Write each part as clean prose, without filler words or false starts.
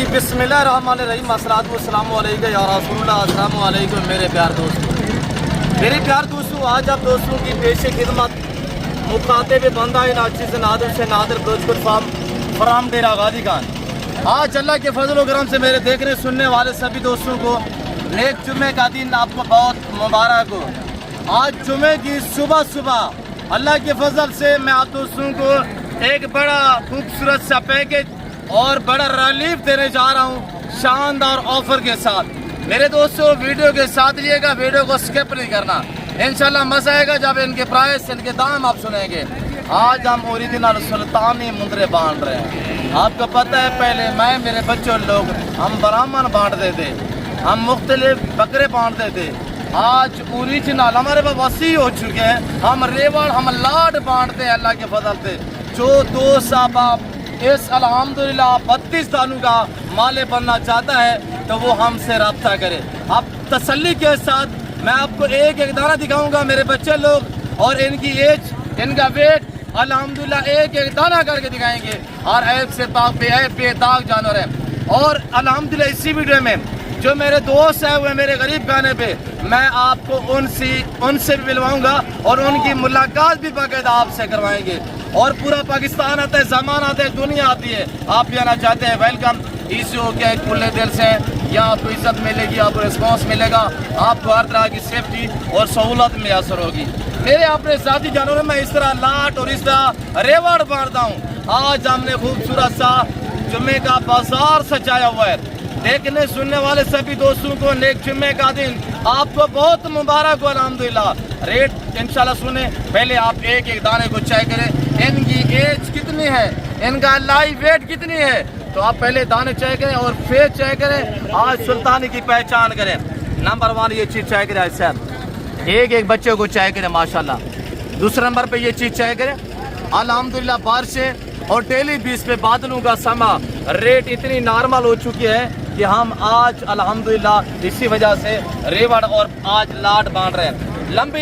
बिस्मिल्लाहिर्रहमानिर्रहीम अस्सलातु वस्सलामु अलैका या रसूलल्लाह। अस्सलामु अलैकुम मेरे प्यार दोस्तों, आज आप दोस्तों की पेश खिदमत मुखातिब बंदा नाचिज़ नादिर से नादिर गोजकुर फराम डेरा गाजी खान। आज अल्लाह के फजल करम से मेरे देखने सुनने वाले सभी दोस्तों को नेक जुम्मे का दिन आपको बहुत मुबारक हो। आज जुम्मे की सुबह अल्लाह के फजल से मैं आप दोस्तों को एक बड़ा खूबसूरत सा पैकेज और बड़ा रिलीफ देने जा रहा हूँ शानदार ऑफर के साथ। मेरे दोस्तों वीडियो के साथ रहिएगा, वीडियो को स्किप नहीं करना। इंशाल्लाह मजा आएगा जब इनके प्राइस इनके दाम आप सुनेंगे। आज हम ओरिजिनल सुल्तानी मुंदरे बांध रहे हैं। आपको पता है पहले मैं मेरे बच्चों लोग हम ब्राह्मण बांटते थे, हम मुख्तलिफ बकरे बांटते थे। आज ओरिजिनल हमारे पास वसी हो चुके हैं, हम रेवड़ हम लाड बांटते हैं अल्लाह के फजल से। जो दोस्त साहब इस अल्हम्दुलिल्लाह 32 दानों का माले बनना चाहता है तो वो हमसे रब्ता करे। अब तसल्ली के साथ मैं आपको एक दाना दिखाऊंगा मेरे बच्चे लोग, और इनकी एज इनका वेट अल्हम्दुलिल्लाह एक दाना करके दिखाएंगे। और ऐप से पाक पे दाग जानवर है। और अल्हम्दुलिल्लाह इसी वीडियो में जो मेरे दोस्त हैं वो मेरे गरीब खाने पे मैं आपको उनसे भी मिलवाऊंगा और उनकी मुलाकात भी बाकायदा आपसे करवाएंगे। और पूरा पाकिस्तान आता है, ज़मान आता है, दुनिया आती है। आप भी आना चाहते हैं वेलकम। इसी हो क्या खुले दिल से यहाँ आपको इज्जत मिलेगी, आपको रिस्पॉन्स मिलेगा, आपको हर तरह की सेफ्टी और सहूलत मैसर होगी। मेरे अपने साथी जानवर में इस तरह लाट और इस तरह रेवड़ बांटता हूँ। आज हमने खूबसूरत सा जुम्मे का बाजार सजाया हुआ है। देखने सुनने वाले सभी दोस्तों को नेक जुम्मे का दिन आपको बहुत मुबारक हो अल्हम्दुलिल्लाह। रेट इंशाल्लाह सुने, पहले आप एक दाने को चेक करें, इनकी एज कितनी है, इनका लाइव वेट कितनी है, तो आप पहले दाने चेक करें और फेस चेक करें। आज सुल्तानी की पहचान करें। नंबर 1 ये चीज़ चेक करें सर, एक बच्चे को चेक करें माशाल्लाह। दूसरे नंबर पे ये चीज़ चेक करें अल्हम्दुलिल्लाह। बारिशें और डेली बेस पे बादलों का समा, रेट इतनी नॉर्मल हो चुकी है कि हम आज अल्हम्दुलिल्लाह इसी वजह से रेवड़ और आज लाट बांध रहे हैं।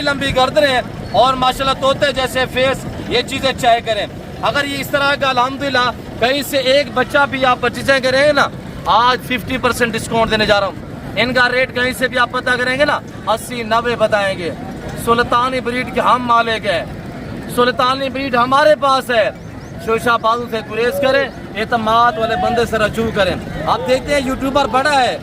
लंबी गर्दनें और माशाल्लाह तोते जैसे फेस, ये चीज़ें चेक करें। अगर ये इस तरह का अल्हम्दुलिल्लाह कहीं से एक बच्चा भी आप परचेज करेंगे ना, आज 50% डिस्काउंट देने जा रहा हूँ। इनका रेट कहीं से भी आप पता करेंगे ना 80-90 बताएंगे। सुल्तानी ब्रीड के हम मालिक हैं, सुल्तानी ब्रीड हमारे पास है। शोशा बाजू से गुरेज करें, एतमाद वाले बंदे से रजू करें। आप देखते हैं यूट्यूबर बड़ा है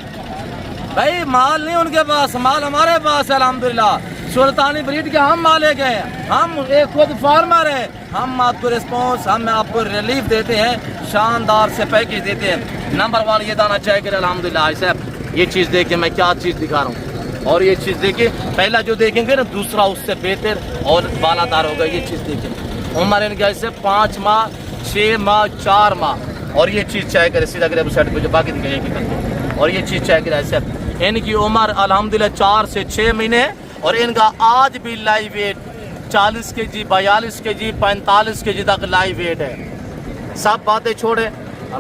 भाई, माल नहीं उनके पास, माल हमारे पास है अल्हम्दुलिल्लाह। सुल्तानी ब्रीड के हम मालिक हैं, हम एक खुद फार्मर हैं। हम आपको रिस्पॉन्स, हम आपको रिलीफ देते हैं, शानदार से पैकेज देते हैं। नंबर 1 ये दाना चाहिए करें अल्हम्दुलिल्लाह। साहब ये चीज़ देखिए मैं क्या चीज़ दिखा रहा हूँ, और ये चीज़ देखिए पहला जो देखेंगे ना दूसरा उससे बेहतर और बालादार होगा। ये चीज़ देखिए उम्र इनके ऐसे 5 माह 6 माह 4 माह, और ये चीज़ चाहिए करें सीधा करें साइड पे जो बाकी दिखाइए। और ये चीज़ चाहिए करें ऐसे इनकी उम्र अल्हम्दुलिल्लाह 4 से 6 महीने है, और इनका आज भी live wait 40 kg 42 kg 45 kg तक लाइव वेट है। सब बातें छोड़े,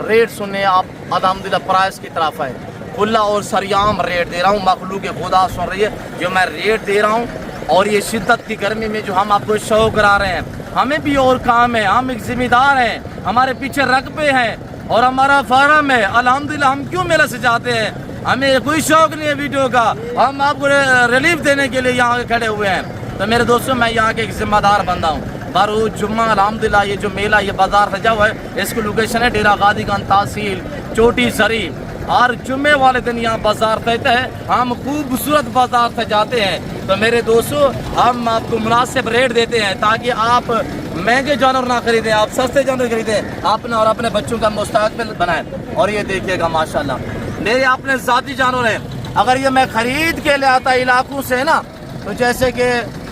रेट सुने आप अल्हम्दुलिल्लाह। प्राइस की तरफ है खुला और सरियाम रेट दे रहा हूँ। मखलूक खुदा सुन रही है जो मैं रेट दे रहा हूँ। और ये शिद्दत की गर्मी में जो हम आपको शो करा रहे हैं, हमें भी और काम है, हम एक जिम्मेदार हैं, हमारे पीछे रकबे हैं और हमारा फार्म है अल्हम्दुलिल्लाह। हम क्यों मेला से जाते हैं, हमें कोई शौक नहीं है वीडियो का, हम आपको रिलीफ देने के लिए यहाँ खड़े हुए हैं। तो मेरे दोस्तों मैं यहाँ के एक जिम्मेदार बंदा हूँ। बरूज जुम्मा अल्हम्दुलिल्लाह ये जो मेला ये बाजार सजा हुआ है, इसकी लोकेशन है डेरा गाजी खान तहसील चोटी सरी। और जुम्मे वाले दिन यहाँ बाजार सजता है, हम खूबसूरत बाजार सजाते हैं। तो मेरे दोस्तों हम आपको मुनासिब रेट देते हैं ताकि आप महंगे जानवर ना खरीदें, आप सस्ते जानवर खरीदें, अपने और अपने बच्चों का मुस्तकबिल बनाएं। और ये देखिएगा माशाल्लाह मेरे अपने ज़ाती जानवर हैं। अगर ये मैं खरीद के ले आता इलाकों से ना, तो जैसे कि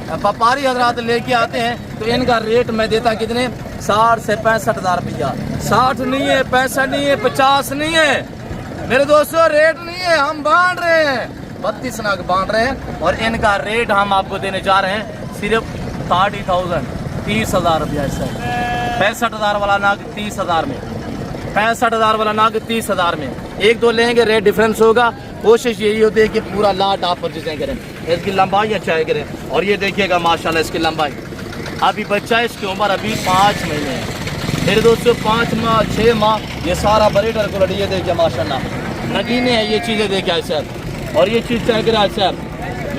व्यापारी हजरात लेके आते हैं, तो इनका रेट मैं देता कितने 60 से 65 हज़ार रुपया। 60 नहीं है, 65 नहीं है, 50 नहीं है मेरे दोस्तों, रेट नहीं है। हम बांध रहे हैं 32 नाग बांध रहे हैं, और इनका रेट हम आपको देने जा रहे हैं सिर्फ 30,000 रुपया। सर 65,000 वाला नाग 30,000 में, 65,000 वाला नाग 30,000 में। 1-2 लेंगे रेट डिफरेंस होगा। कोशिश यही होती है कि पूरा लाट आप परचेज करें। इसकी लंबाई अच्छा करें। और ये देखिएगा माशाल्लाह इसकी लंबाई, अभी बच्चा है, इसकी उम्र अभी 5 महीने है। मेरे दोस्तों 5 माह 6 माह ये सारा ब्रीडर क्वालिटी ये देखिए माशाल्लाह नगीने हैं ये चीज़ें देखिए ऐसे। और ये चीज़ चेक करें ऐसे,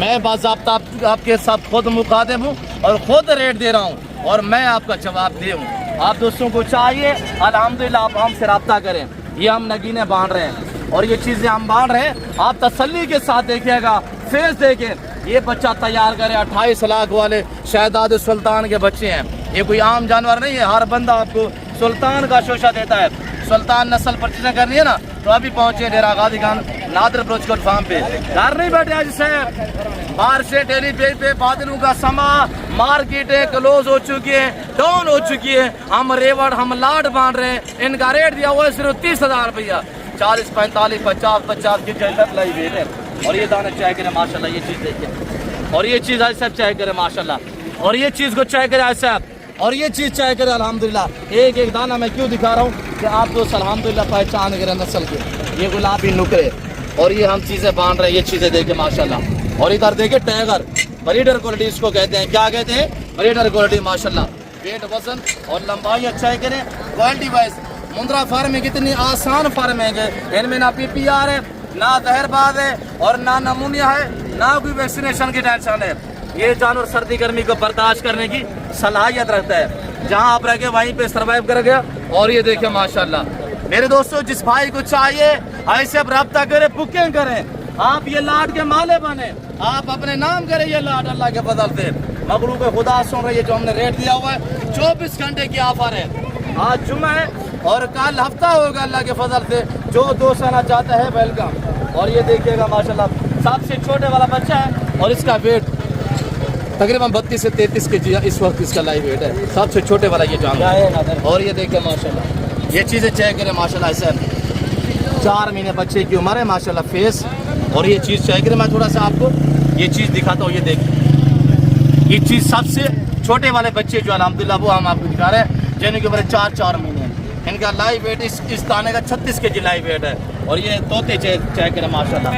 मैं बाज़ाब्ता आपके साथ खुद मुखातिब हूँ और ख़ुद रेट दे रहा हूँ और मैं आपका जवाब दे हूँ। आप दोस्तों को चाहिए अल्हम्दुलिल्लाह आप हमसे रब्ता करें। ये हम नगीने बांध रहे हैं और ये चीज़ें हम बांध रहे हैं, आप तसल्ली के साथ देखिएगा, फेस देखें। ये बच्चा तैयार करे 28 लाख वाले शहजादे सुल्तान के बच्चे हैं। ये कोई आम जानवर नहीं है, हर बंदा आपको सुल्तान का शोशा देता है। सुल्तान नस्ल परचेज करनी है ना तो अभी पहुंचे डेरा गाजी खान नादर ब्रोचकोट फार्म पे। घर नहीं बैठे आज से बाहर से डेली पे बादलों का समा, मार्केटें क्लोज हो चुकी है, डाउन हो चुकी है। हम रेवड़ हम लाट बांध रहे हैं, इनका रेट दिया हुआ है सिर्फ 30,000 रुपया। 40 45 50 50 की जैसा लाई हुई है। और ये दाना चाय करें माशाल्लाह, ये चीज़ देखिए। और ये चीज़ आज सब चाय करें माशाल्लाह, और ये चीज़ को चाय करें आज सब, और ये चीज़ चाय करें अल्हम्दुलिल्लाह। एक एक दाना मैं क्यों दिखा रहा हूँ कि आप दोस्त अल्हम्दुलिल्लाह पहचान करें नस्ल के। ये गुलाबी नुकरे और ये हम चीज़ें बांध रहे हैं, ये चीज़ें देखिए माशाल्लाह। और इधर देखिए टैगर ब्रीडर क्वालिटी इसको कहते हैं, क्या कहते हैं? ब्रीडर क्वालिटी माशाल्लाह। वेट वजन और लंबाई अच्छा करें क्वालिटी वाइज। मुंद्रा फार्म में कितनी आसान फार्म है, इनमें ना PPR है, ना जहरबाज है और ना नमूनिया है, ना कोई वैक्सीनेशन की टेंशन है। ये जानवर सर्दी गर्मी को बर्दाश्त करने की सलाहियत रखता है, जहाँ आप रह गए वहीं पे सर्वाइव कर गया। और ये देखिए माशाल्लाह मेरे दोस्तों, जिस भाई को चाहिए ऐसे अब रब्ता करें, बुकिंग करें, आप ये लाट के माले बने, आप अपने नाम करें ये लाट अल्लाह के फजल से। मखलूक खुदा सुन रही है, जो हमने रेट दिया हुआ है 24 घंटे की ऑफर है। आज जुम्मा है और कल हफ्ता होगा अल्लाह के फजल से। जो दोस्त आना चाहता है वेलकम। और ये देखिएगा माशाल्लाह सबसे छोटे वाला बच्चा है और इसका वेट तकरीबन 32 से 33 केजी इस वक्त इसका लाइव वेट है, सबसे छोटे वाला ये जानवर। और ये देखिए माशाल्लाह ये चीज़ें चेक करें माशाल्लाह, ऐसे 4 महीने बच्चे की उम्र है माशाल्लाह फेस। और ये चीज़ चेक करें, मैं थोड़ा सा आपको ये चीज़ दिखाता हूँ। ये देखिए ये चीज़ सबसे छोटे वाले बच्चे जो अल्हम्दुलिल्लाह वो हम आपको दिखा रहे हैं, जिनकी उम्र 4 महीने है। इनका लाइव वेट इस दाने का 36 केजी लाइव वेट है। और ये तोते चेक करें माशाल्लाह,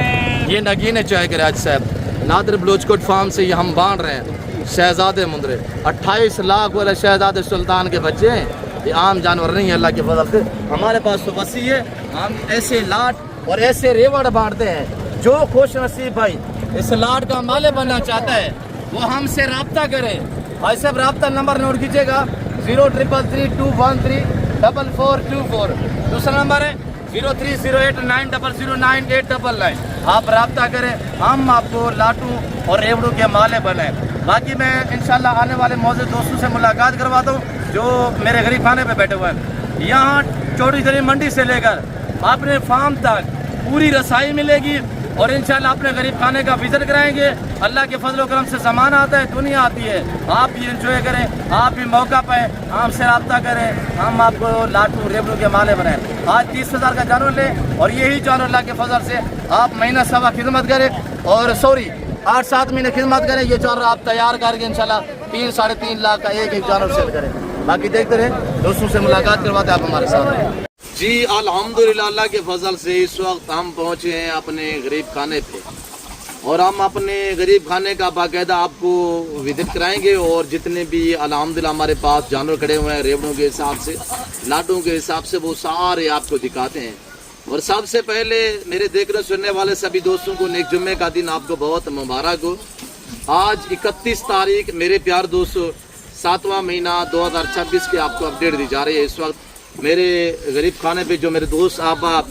ये नगीने चेक करें आज साहब। नादर बलोचकोट फार्म से ये हम बांध रहे हैं शहजादे मुंद्रे, 28 लाख वाले शहजादे सुल्तान के बच्चे हैं। ये आम जानवर नहीं है अल्लाह के फजल से। हमारे पास तो वसी है, हम ऐसे लाट और ऐसे रेवड़ बांटते हैं। जो खुश नसीब भाई इस लाट का माले बनना चाहता है वो हमसे रब्ता करे। भाई साहब रब्ता नंबर नोट कीजिएगा 0333213424। दूसरा नंबर है 030890099899। आप रब्ता करें, हम आपको लाटू और रेवड़ू के माले बने। बाकी मैं इंशाल्लाह आने वाले मौजूद दोस्तों से मुलाकात करवाता हूँ जो मेरे गरीब खाने पे बैठे हुए हैं। यहाँ चौड़ी गरीब मंडी से लेकर अपने फार्म तक पूरी रसाई मिलेगी और इंशाल्लाह अपने गरीब खाने का विजिट कराएंगे। अल्लाह के फजल करम से ज़माना आता है, दुनिया आती है, आप भी इंजॉय करें, आप भी मौका पाएँ, हमसे रब्ता करें, हम आपको लाटू रेवड़ू के माले बनाएं। आज 30,000 का जानवर लें और यही जानवर अल्लाह के फजल से आप महीना सवा खिदमत करें और 8-7 महीने खिदमत करें। ये जानवर आप तैयार करके इंशाल्लाह 3-3.5 लाख का एक जानवर सेल करें। बाकी देखते रहे, दोस्तों से मुलाकात करवाते आप हमारे साथ। जी अल्हम्दुलिल्लाह अल्लाह के फजल से इस वक्त हम पहुँचे हैं अपने गरीब खाने पे और हम अपने गरीब खाने का बाकायदा आपको विजिट कराएंगे। और जितने भी अल्हम्दुलिल्लाह हमारे पास जानवर खड़े हुए हैं रेवड़ों के हिसाब से, लाटों के हिसाब से, वो सारे आपको दिखाते हैं। और सबसे पहले मेरे देखने सुनने वाले सभी दोस्तों को नेक जुम्मे का दिन आपको बहुत मुबारक हो। आज 31 तारीख मेरे प्यार दोस्तों 7वां महीना 2026 की आपको अपडेट दी जा रही है। इस वक्त मेरे गरीब खाने पे जो मेरे दोस्त आप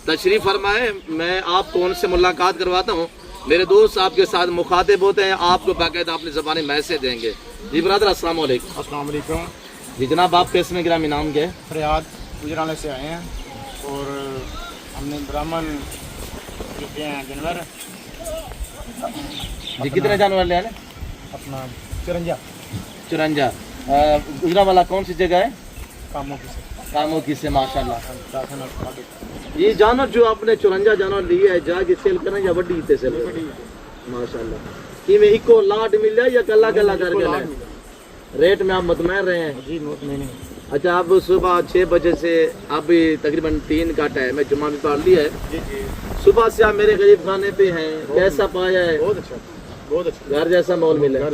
तशरीफ़ फरमाए, मैं आपको उनसे मुलाकात करवाता हूँ। मेरे दोस्त आपके साथ मुखातिब होते हैं, आपको बाकायदा अपनी ज़बानी मैसेज देंगे। जी ब्रदर अस्सलाम वालेकुम। अस्सलाम वालेकुम। जी जनाब आप कैसे में ग्रामी नाम क्या है? फरियाद गुजराने से आए हैं और हमने ब्राह्मण लेते हैं जानवर। जी कितने जानवर ले आए? अपना 54 गुजरा वाला कौन सी जगह है? कामों की से माशाल्लाह। ये जानवर जो आपने 54 जानवर लिए है जाके सेल करना या वड्डी से सेल माशाल्लाह कि में इको लाट मिल जाए या कल्ला कल्ला करके लाए? रेट में आप मुतमैन रहे हैं? जी मुतमैन। अच्छा आप सुबह 6 बजे से अभी तकरीबन 3 का टाइम है, जुम्मा भी पढ़ लिया है। जी जी। सुबह से आप मेरे गरीब खाने पे हैं, कैसा पाया है? बहुत अच्छा, बहुत अच्छा। घर जैसा माहौल मिला है।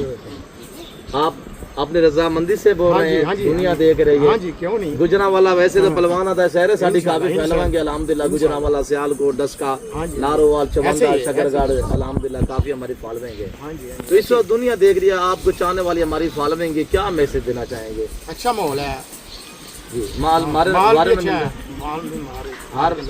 आप अपनी रजामंदी से बोल हाँ रहे जी, हैं, हाँ जी, दुनिया हाँ जी। देख रही है। हाँ जी, क्यों नहीं। गुजरांवाला वैसे तो पलवाना था शहर है साड़ी काफी इंशाल्लाह, फैलवाएंगे अल्हम्दुलिल्लाह। गुजरांवाला सियालकोट डस्का हाँ जी। नारोवाल ऐसे चमंदा ही है, शकरगढ़ अल्हम्दुलिल्लाह काफी हमारी फॉलोइंग है। हाँ जी, हाँ जी। तो इस वक्त दुनिया देख रही है, आपको चाहने वाली हमारी फॉलोइंग है, क्या मैसेज देना चाहेंगे? अच्छा माहौल है, जी माल मारे माल मारे भी में अच्छा मिल- है, माल भी हमारे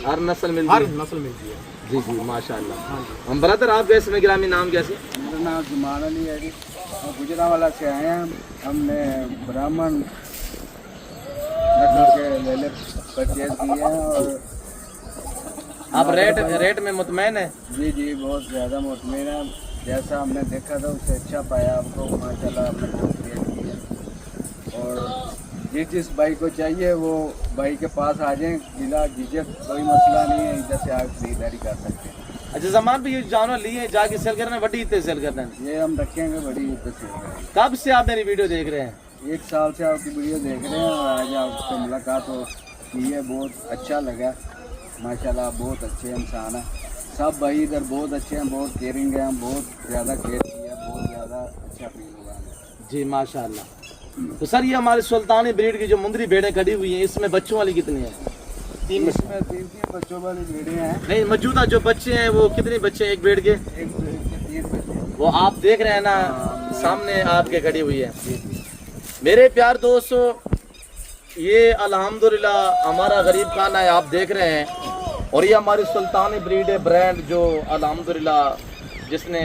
हर नस्ल मिलती हर है। नस्ल मिलती है। जी जी माशाल्लाह। हाँ जी। हम ब्रदर आप कैसे में गिरामी नाम कैसे? मेरा नाम जुमान अली है जी, हम गुजरांवाला से आए हैं। हमने ब्राह्मण लकड़ी के लेले परचेज किए हैं और आप रेट में मुतमैन है? जी जी बहुत ज़्यादा मुतमिन है। जैसा हमने देखा था उससे अच्छा पाया आपको, माशाल्लाह आपने बहुत केयर की है। और जिस भाई को चाहिए वो भाई के पास आ जाएं बिना झिझक, कोई मसला नहीं है, इधर से आप खरीदारी कर सकते हैं। अच्छा जमान भी ये जानवर लिए जाके सेल करना वड्डी इतने सेल करना है? ये हम रखेंगे बड़ी इज्जत से। कब से आप मेरी वीडियो देख रहे हैं? 1 साल से आपकी वीडियो देख रहे हैं और आज आपसे मुलाकात हो की है, बहुत अच्छा लगा। माशाल्लाह बहुत अच्छे इंसान हैं सब भाई इधर, बहुत अच्छे हैं, बहुत केयरिंग हैं, बहुत ज़्यादा केयर किया, बहुत ज़्यादा अच्छा फील हुआ है। जी माशाल्लाह। तो सर ये हमारे सुल्तानी ब्रीड की जो मुंदरी भेड़ें खड़ी हुई हैं, इसमें बच्चों वाली कितनी है? इसमें 3 बच्चों वाली भेड़ें हैं। नहीं मौजूदा जो बच्चे हैं वो कितने बच्चे हैं एक भेड़ के? एक के 3 बच्चे। वो आप देख रहे हैं ना सामने आपके खड़ी हुई है। मेरे प्यार दोस्तों ये अल्हम्दुलिल्लाह हमारा गरीब खाना है, आप देख रहे हैं। और ये हमारी सुल्तानी ब्रीड है, ब्रांड जो अल्हम्दुलिल्लाह जिसने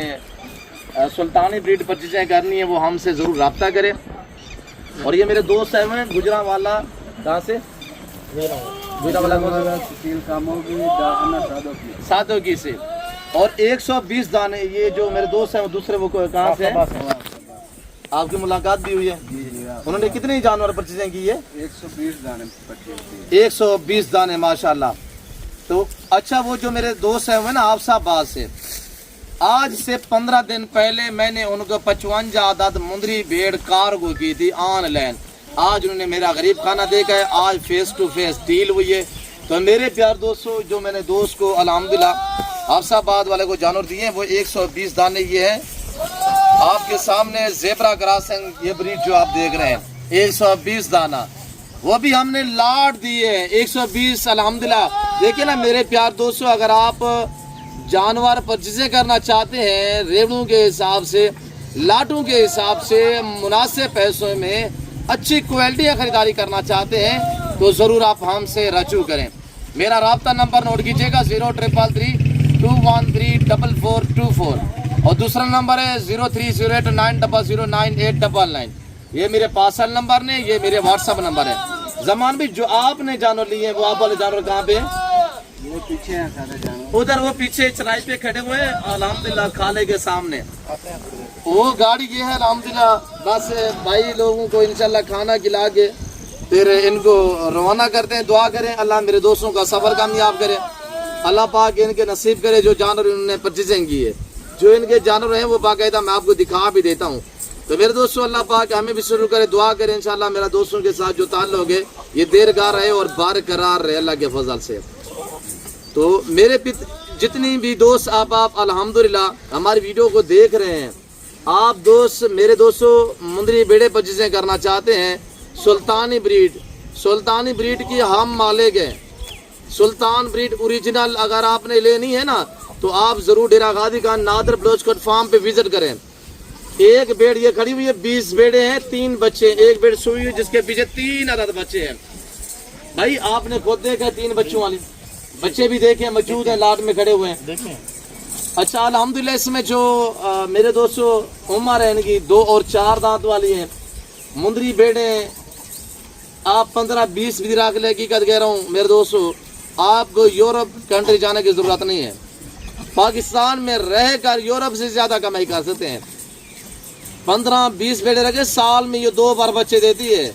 सुल्तानी ब्रीड परचेज करनी है वो हमसे ज़रूर रब्ता करे। और ये मेरे दोस्त हैं गुजरांवाला, कहाँ से? गुजरांवाला सुशील कामों की दाना सादों की। सातों की से। और 120 दाने, ये जो मेरे दोस्त हैं वो दूसरे वो कहाँ से हैं? आपकी मुलाकात भी हुई है? जी जी हाँ। उन्होंने कितने जानवर परचेजिंग की है? 120 दाने परचेज किए। 120 दाने माशाल्लाह। तो अच्छा वो जो मेरे दोस्त हैं वो ना आफसाबाद से, आज से 15 दिन पहले मैंने उनको 55 आदद मुंदरी भेड़ कार्गो की थी ऑनलाइन। आज उन्होंने मेरा गरीब खाना देखा है, आज फेस टू फेस डील हुई है। तो मेरे प्यार दोस्तों जो मैंने दोस्त को अल्हम्दुलिल्लाह आफसाबाद वाले को जानवर दिए हैं वो 120 दाने ये हैं आपके सामने। ज़ेब्रा क्रॉसिंग ये ब्रीड जो आप देख रहे हैं 120 दाना, वो भी हमने लाट दिए हैं 120 अल्हम्दुलिल्लाह। देखिए ना मेरे प्यार दोस्तों, अगर आप जानवर परचेज करना चाहते हैं रेवड़ों के हिसाब से, लाटों के हिसाब से, मुनासिब पैसों में अच्छी क्वालिटी की खरीदारी करना चाहते हैं तो ज़रूर आप हमसे रजू करें। मेरा राब्ता नंबर नोट कीजिएगा 0333 213 4424 और दूसरा नंबर है 0308 9009899। ये मेरे पार्सल नंबर ने, ये मेरे व्हाट्सअप नंबर है। जमान भी जो आपने जानवर लिए हैं वो आप वाले जानवर कहाँ पे हैं? वो पीछे हैं सारे जानवर। उधर वो पीछे चराई पे खड़े हुए हैं अल्हम्दुलिल्लाह खाले के सामने। वो गाड़ी ये है अल्हम्दुलिल्लाह, बस भाई लोगों को इंशाल्लाह खाना खिला के फिर इनको रवाना करते हैं। दुआ करें अल्लाह मेरे दोस्तों का सफर कामयाब करे, अल्लाह पाक इनके नसीब करे जो जानवर इन्होंने परचेजिंग की है। जो इनके जानवर हैं वो बाकायदा मैं आपको दिखा भी देता हूँ। तो मेरे दोस्तों अल्लाह पाक हमें भी शुरू करे, दुआ करें इंशाल्लाह मेरा दोस्तों के साथ जो ताल्लुक है ये देरगाह रहे और बारकरार रहे अल्लाह के फजल से। तो मेरे जितनी भी दोस्त आप अल्हम्दुलिल्लाह हमारी वीडियो को देख रहे हैं, आप दोस्त मेरे दोस्तों मुंदरी बेड़े परचेज करना चाहते हैं सुल्तानी ब्रीड की हम मालिक हैं। सुल्तान ब्रीड ओरिजिनल अगर आपने लेनी है ना तो आप ज़रूर डेरा गाजी खान नादर बलोचकोट फार्म पे विजिट करें। एक बेड़ ये खड़ी हुई है, 20 बेड़े हैं, 3 बच्चे, एक बेड़ सोई हुई जिसके पीछे 3 अदद बच्चे हैं। भाई आपने खुद देखा 3 बच्चों वाली, बच्चे भी देखे मौजूद हैं, लाट में खड़े हुए हैं। देखें अच्छा अल्हम्दुलिल्लाह इसमें जो मेरे दोस्तों उम्र है इनकी 2 और 4 दांत वाली हैं। मुंदरी बेड़े आप 15-20 भी रख ले, हकीकत कह रहा हूँ मेरे दोस्तों, आपको यूरोप कंट्री जाने की ज़रूरत नहीं है। पाकिस्तान में रहकर यूरोप से ज़्यादा कमाई कर सकते हैं। 15-20 बेड़े रखे, साल में ये 2 बार बच्चे देती है।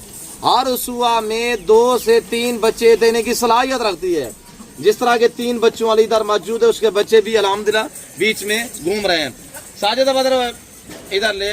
हर सुबह में 2 से 3 बच्चे देने की सलाहियत रखती है। जिस तरह के 3 बच्चों वाली इधर मौजूद है, उसके बच्चे भी अल्हम्दुलिल्लाह बीच में घूम रहे हैं। साजिद बदर इधर ले।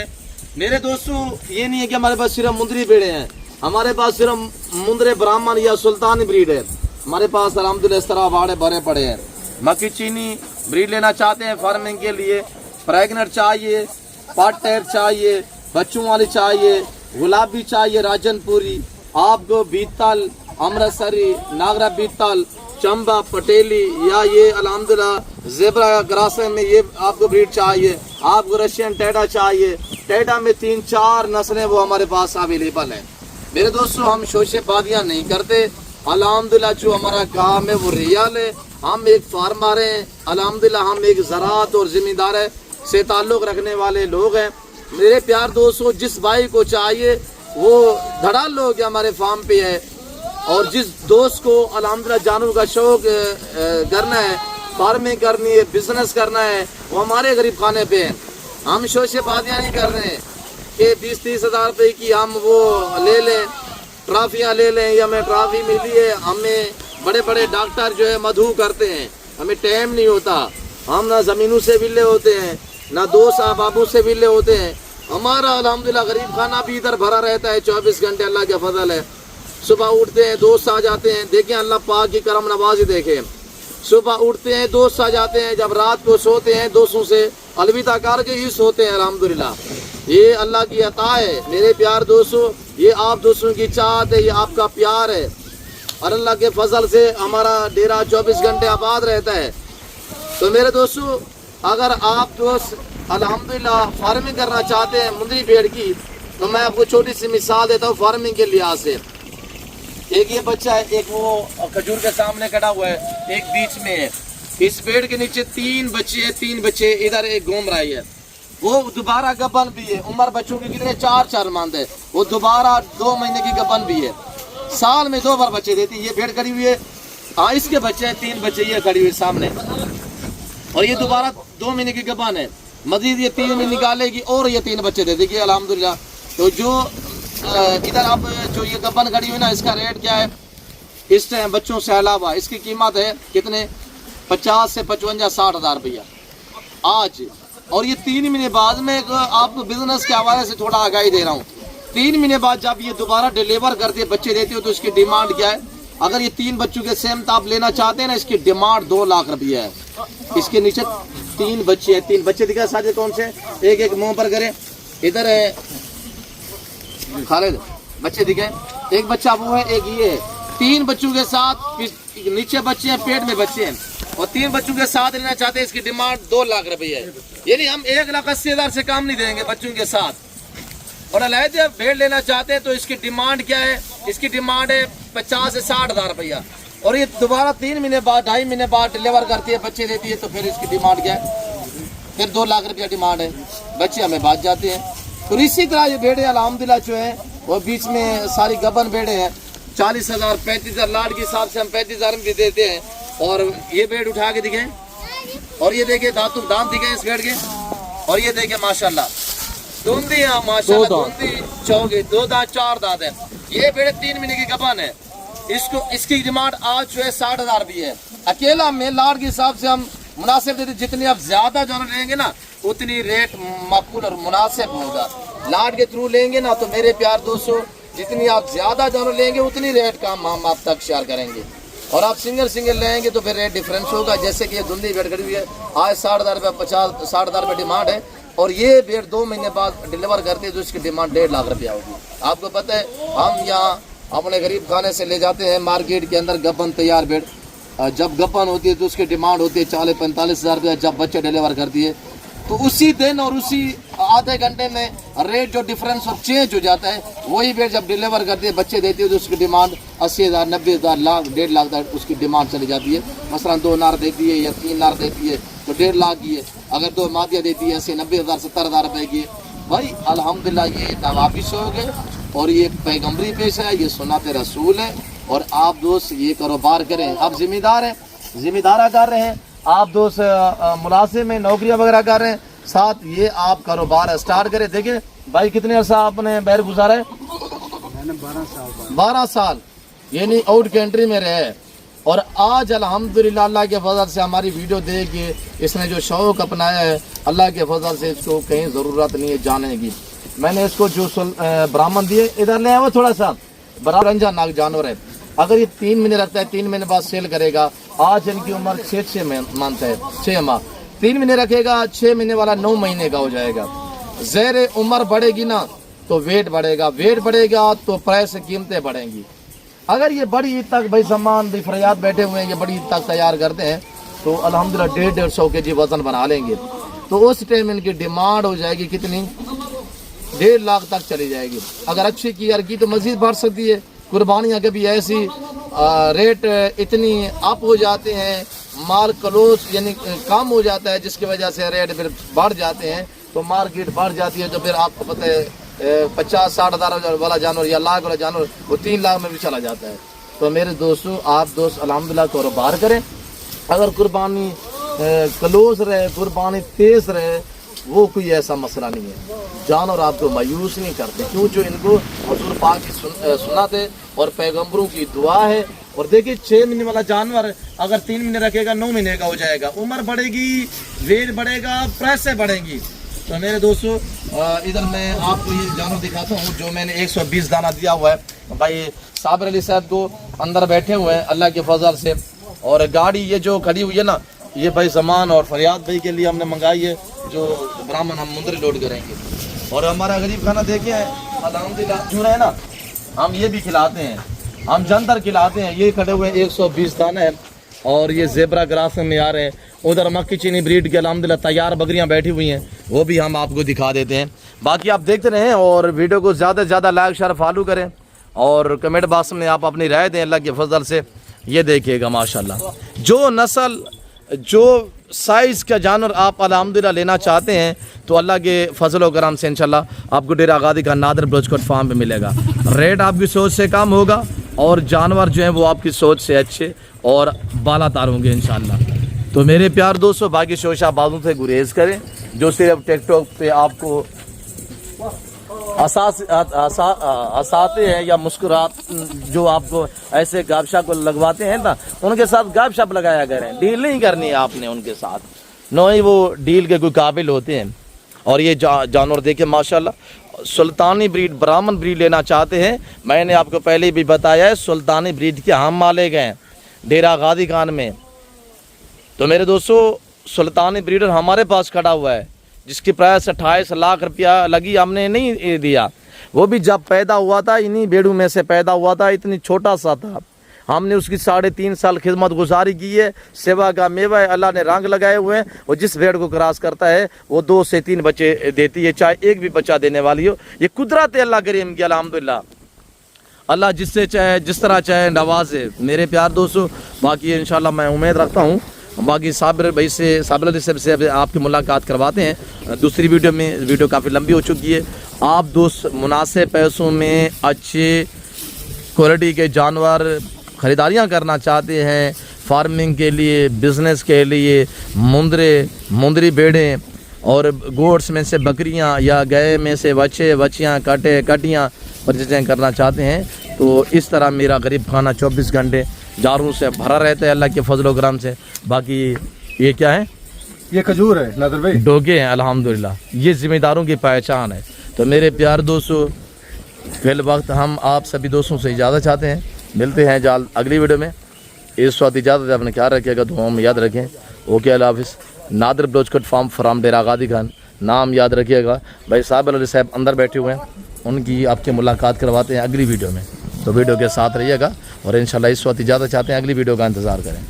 मेरे दोस्तों ये नहीं है कि हमारे पास सिर्फ मुंदरी बेड़े हैं, हमारे पास सिर्फ मुंदरे ब्राह्मण या सुल्तानी ब्रीड है। हमारे पास अल्हम्दुलिल्लाह इस तरह बाड़े भरे पड़े हैं। मक्की चीनी ब्रीड लेना चाहते हैं फार्मिंग के लिए, प्रेगनेंट चाहिए, पार्ट टायर चाहिए, बच्चों वाली चाहिए, गुलाबी चाहिए राजनपुरी, आपको बीतल, अमृतसरी, नागरा बीतल, चंबा, पटेली या ये अल्हम्दुलिल्लाह ज़ेब्रा ग्रासन में ये आपको ब्रीड चाहिए, आपको रशियन टेडा चाहिए, टेडा में 3-4 नस्लें वो हमारे पास अवेलेबल है। मेरे दोस्तों हम शोशेबादियाँ नहीं करते, अल्हम्दुलिल्लाह जो हमारा काम है वो रियल है। हम एक फार्मर हैं, अल्हम्दुलिल्लाह हम एक ज़राअत और ज़मींदार से ताल्लुक़ रखने वाले लोग हैं। मेरे प्यार दोस्तों, जिस भाई को चाहिए वो धड़ाल लोग हमारे फार्म पे है, और जिस दोस्त को अल्हम्दुलिल्लाह जानवर का शौक करना है, फार्मिंग करनी है, बिजनेस करना है, वो हमारे गरीब खाने पे हैं। हम शोशेबादियाँ नहीं कर रहे हैं कि 20-30 हज़ार रुपये की हम वो ले लें, ट्रॉफियाँ ले लें, या हमें ट्रॉफी मिली है। हमें बड़े बड़े डॉक्टर जो है मधु करते हैं, हमें टाइम नहीं होता। हम ना ज़मीनों से विले होते हैं, ना दोस्त अहबाबों से विले होते हैं। हमारा अल्हम्दुलिल्लाह गरीब खाना भी इधर भरा रहता है 24 घंटे, अल्लाह का फजल है। सुबह उठते हैं, दोस्त आ जाते हैं, देखें अल्लाह पाक की करम नवाजी देखें। सुबह उठते हैं, दोस्त आ जाते हैं, जब रात को सोते हैं दोस्तों से अलविदा करके ही सोते हैं। अल्हम्दुलिल्लाह ये अल्लाह की अता है। मेरे प्यार दोस्तों, ये आप दोस्तों की चाहत है, ये आपका प्यार है, और अल्लाह के फजल से हमारा डेरा 24 घंटे आबाद रहता है। तो मेरे दोस्तों, अगर आप दोस्त अल्हम्दुलिल्लाह फार्मिंग करना चाहते हैं मुंदरी भेड़ की, तो मैं आपको छोटी सी मिसाल देता हूँ फार्मिंग के लिहाज से। एक ये बच्चा है, एक वो खजूर के सामने खड़ा हुआ है, एक बीच में है। इस पेड़ के नीचे 3 बच्चे हैं, 3 बच्चे इधर एक घूम रही है। वो दोबारा गबन भी है, उम्र बच्चों की कितने 4-4 मांद है। वो दोबारा 2 महीने की गबन भी है, साल में 2 बार बच्चे देती है। ये भेड़ खड़ी हुई है, हाँ इसके बच्चे हैं 3 बच्चे, ये खड़ी हुई सामने, और ये दोबारा 2 महीने की गबन है। मजीद ये 3 में निकालेगी और ये 3 बच्चे दे देगी अल्हम्दुलिल्लाह। तो जो इधर आप जो ये गबन खड़ी हुई ना, इसका रेट क्या है इस टाइम बच्चों से अलावा? इसकी कीमत है कितने 50 से 55-60 हज़ार रुपया आज। और ये 3 महीने बाद में आपको बिजनेस के हवाले से थोड़ा आगाही दे रहा हूँ। 3 महीने बाद जब ये दोबारा डिलीवर करती है, बच्चे देती हो, तो इसकी डिमांड क्या है? अगर ये 3 बच्चों के सेम आप लेना चाहते हैं ना, इसकी डिमांड 2 लाख रुपया है। इसके नीचे 3 बच्चे हैं, 3 बच्चे दिखा साझे कौन से? एक मोह पर करें, इधर है खालिद, बच्चे दिखे, एक बच्चा वो है, एक ये है। 3 बच्चों के साथ नीचे बच्चे हैं, पेट में बच्चे हैं, और 3 बच्चों के साथ लेना चाहते हैं, इसकी डिमांड 2 लाख रुपये है। यानी हम 1,80,000 से कम नहीं देंगे बच्चों के साथ। और अलग भेड़ लेना चाहते हैं तो इसकी डिमांड क्या है? इसकी डिमांड है 50 से 60 हज़ार रुपया। और ये दोबारा 3 महीने बाद, 2.5 महीने बाद डिलीवर करती है, बच्चे देती है, तो फिर इसकी डिमांड क्या है? फिर 2 लाख रुपया डिमांड है, बच्चे हमें बात जाते हैं। तो इसी तरह ये भेड़े अल्हम्दुलिल्लाह जो है वो बीच में सारी गबन भेड़े हैं। 40 हज़ार 35 हज़ार लाड के हिसाब से हम 35 हज़ार में भी देते हैं। और ये भेड़ उठा के दिखे, और ये देखे दांत दिखे इस भेड़ के, और ये देखे माशाल्लाह धुंधी है, माशाल्लाह धुंधी चौगे, 2 दांत 4 दांत है। ये भेड़ 3 महीने की गबन है। इसकी डिमांड आज जो है 60 हज़ार भी है। अकेला में लाड के हिसाब से हम मुनासिब देते, जितनी आप ज्यादा जानवर लेंगे ना उतनी रेट माकूल और मुनासिब होगा। लाड के थ्रू लेंगे ना तो मेरे प्यार दोस्तों, जितनी आप ज्यादा जानवर लेंगे उतनी रेट का हम आप तक शेयर करेंगे। और आप सिंगल लेंगे तो फिर रेट डिफरेंस होगा। जैसे कि ये धुंधी भेड़ खड़ी हुई है, आज 60 हज़ार रुपये 50-60 हज़ार रुपये डिमांड है, और ये भेड़ 2 महीने बाद डिलीवर करती है तो इसकी डिमांड 1.5 लाख रुपया होगी। आपको पता है हम यहाँ अपने गरीब खाने से ले जाते हैं मार्केट के अंदर गबन तैयार भेड़। जब गबन होती है तो उसकी डिमांड होती है 40-45 हज़ार रुपया। जब बच्चे डिलीवर करती है तो उसी दिन और उसी आधे घंटे में रेट जो डिफरेंस और चेंज हो जाता है। वही भेड़ जब डिलीवर करती है, बच्चे देती है, तो उसकी डिमांड 80 हज़ार 90 हज़ार लाख 1.5 लाख तक उसकी डिमांड चली जाती है। मसलन 2 नार देती है या 3 नार देती है तो 1.5 लाख की है। अगर 2 मादिया देती है 80-90 हज़ार 70 हज़ार रुपये की है। भाई अल्हम्दुलिल्लाह ये नवाबी शौक है और ये पैगम्बरी पेशा है, ये सुन्नत रसूल है। और आप दोस्त ये कारोबार करें, आप जिम्मेदार हैं, जिम्मेदारा कर रहे हैं, आप दोस्त मुलाजिम में नौकरियां वगैरह कर रहे हैं, साथ ये आप कारोबार स्टार्ट करें। देखिए भाई कितने अर्सा आपने बैर गुजारा है? मैंने 12 साल यानी आउट कंट्री में रहे। और आज अल्हम्दुलिल्लाह अल्लाह के फजल से हमारी वीडियो देख के इसने जो शौक़ अपनाया है, अल्लाह के फजल से इसको कहीं ज़रूरत नहीं है जाने की। मैंने इसको जो ब्राह्मण दिए, इधर ले आया थोड़ा सा, बड़ा रंजा नाग जानवर है। अगर ये 3 महीने रखता है, 3 महीने बाद सेल करेगा। आज इनकी उम्र 6 मंथ है, 6 माह। 3 महीने रखेगा, 6 महीने वाला 9 महीने का हो जाएगा। ज़ेर उम्र बढ़ेगी ना تو ویٹ بڑھے گا تو پرائس قیمتیں بڑھیں گی. اگر یہ بڑی عید تک بھائی سامان بھی فریاد بیٹھے ہوئے ہیں، یہ بڑی عید تک تیار کرتے ہیں تو الحمدللہ 150 کے جی وزن بنا لیں گے. تو اس ٹائم ان کی ڈیمانڈ ہو جائے گی کتنی، 1.5 لاکھ تک چلی جائے گی. اگر اچھی کیئر کی تو مزید بڑھ سکتی ہے. قربانیاں کبھی ایسی ریٹ اتنی اپ ہو جاتے ہیں، مال کلوز یعنی کم ہو جاتا ہے، جس کی وجہ سے ریٹ پھر بڑھ جاتے ہیں، تو مارکیٹ بڑھ جاتی ہے. تو پھر آپ کو پتہ ہے 50-60 ہزار والا جانور یا لاکھ والا جانور وہ 3 لاکھ میں بھی چلا جاتا ہے. تو میرے دوستو، آپ دوست الحمدللہ کاروبار کریں. اگر قربانی کلوز رہے، قربانی تیز رہے، وہ کوئی ایسا مسئلہ نہیں ہے. جانور آپ کو مایوس نہیں کرتے، کیوں جو ان کو حضور پاک کی سنت ہے اور پیغمبروں کی دعا ہے. اور دیکھیے 6 مہینے والا جانور اگر 3 مہینے رکھے گا 9 مہینے کا ہو جائے گا. عمر بڑھے گی، ویٹ بڑھے گا، پریسیں بڑھیں گی. تو میرے دوستو ادھر میں آپ کو یہ جانور دکھاتا ہوں جو میں نے 120 دانہ دیا ہوا ہے بھائی صابر علی صاحب کو. اندر بیٹھے ہوئے ہیں اللہ کے فضل سے. اور گاڑی یہ جو کھڑی ہوئی ہے نا، یہ بھائی زمان اور فریاد بھائی کے لیے ہم نے منگائی ہے، جو برامن ہم مندر لوڈ کریں گے. اور ہمارا غریب کھانا دیکھیں الحمدللہ جو ہے نا، ہم یہ بھی کھلاتے ہیں، ہم جنتر کھلاتے ہیں. یہ کھڑے ہوئے 120 دانہ ہے اور یہ زیبرا گراس میں آ رہے ہیں. ادھر مکی چینی بریڈ کے الحمدللہ تیار بکریاں بیٹھی ہوئی ہیں، وہ بھی ہم آپ کو دکھا دیتے ہیں. باقی آپ دیکھتے رہیں اور ویڈیو کو زیادہ سے زیادہ لائک شیئر فالو کریں اور کمنٹ باکس میں آپ اپنی رائے دیں اللہ کے فضل سے. یہ دیکھیے گا ماشاءاللہ جو نسل جو سائز کا جانور آپ الحمدللہ لینا چاہتے ہیں تو اللہ کے فضل و کرم سے انشاءاللہ آپ کو ڈیرہ آغادی کا نادر بلوچ کوٹ فارم پہ ملے گا. ریٹ آپ کی سوچ سے کم ہوگا اور جانور جو ہیں وہ آپ کی سوچ سے اچھے اور بالا تار ہوں گے انشاءاللہ. تو میرے پیار دوستو، باقی شوشہ بازوں سے گریز کریں جو صرف ٹک ٹاک پہ آپ کو ہنساتے ہیں یا مسکرات جو آپ کو ایسے گپ شپ لگواتے ہیں نا، ان کے ساتھ گپ شپ لگایا کریں. ڈیل نہیں کرنی ہے آپ نے ان کے ساتھ، نہ ہی وہ ڈیل کے کوئی قابل ہوتے ہیں. اور یہ جانور دیکھیں ماشاءاللہ سلطانی بریڈ برامن بریڈ لینا چاہتے ہیں. میں نے آپ کو پہلے بھی بتایا ہے سلطانی بریڈ کے ہم مالے گئے ہیں ڈیرہ غازی خان میں. تو میرے دوستو سلطانی بریڈر ہمارے پاس کھڑا ہوا ہے جس کی پرائس 28 لاکھ روپیہ لگی، ہم نے نہیں دیا. وہ بھی جب پیدا ہوا تھا انہی بیڑوں میں سے پیدا ہوا تھا، اتنی چھوٹا سا تھا. ہم نے اس کی 3.5 سال خدمت گزاری کی ہے. سیوا کا میوہ ہے، اللہ نے رنگ لگائے ہوئے ہیں. وہ جس بھیڑ کو کراس کرتا ہے وہ 2 سے 3 بچے دیتی ہے، چاہے ایک بھی بچہ دینے والی ہو. یہ قدرت ہے اللہ کریم کی الحمدللہ. اللہ جس سے چاہے جس طرح چاہے نوازے میرے پیار دوستو. باقی انشاءاللہ میں امید رکھتا ہوں باقی صابر بھائی سے صابر علی صاحب سے آپ کی ملاقات کرواتے ہیں دوسری ویڈیو میں. ویڈیو کافی لمبی ہو چکی ہے. آپ دوست مناسب پیسوں میں اچھے کوالٹی کے جانور خریداریاں کرنا چاہتے ہیں، فارمنگ کے لیے، بزنس کے لیے، مندری بیڑیں اور گوٹس میں سے بکریاں یا گائے میں سے بچیاں کٹیاں پرچیزنگ کرنا چاہتے ہیں تو اس طرح میرا غریب خانہ 24 گھنٹے جاروں سے بھرا رہتا ہے اللہ کے فضل و کرم سے. باقی یہ کیا ہے؟ یہ کھجور ہے نادر بھائی، ڈوگے ہیں الحمدللہ. یہ ذمہ داروں کی پہچان ہے. تو میرے پیار دوستو فی الوقت ہم آپ سبھی دوستوں سے اجازت چاہتے ہیں. ملتے ہیں جلد اگلی ویڈیو میں. اس وقت اجازت ہے، اپنے خیال رکھیے گا، دعاؤں میں یاد رکھیں. اوکے اللہ حافظ. نادر بلوچ کوٹ فارم فرام ڈیرہ غازی خان. نام یاد رکھیے گا. بھائی صابر علی صاحب اندر بیٹھے ہوئے ہیں، ان کی آپ کی ملاقات کرواتے ہیں اگلی ویڈیو میں. تو ویڈیو کے ساتھ رہیے گا اور انشاءاللہ اس وقت اجازت چاہتے ہیں، اگلی ویڈیو کا انتظار کریں.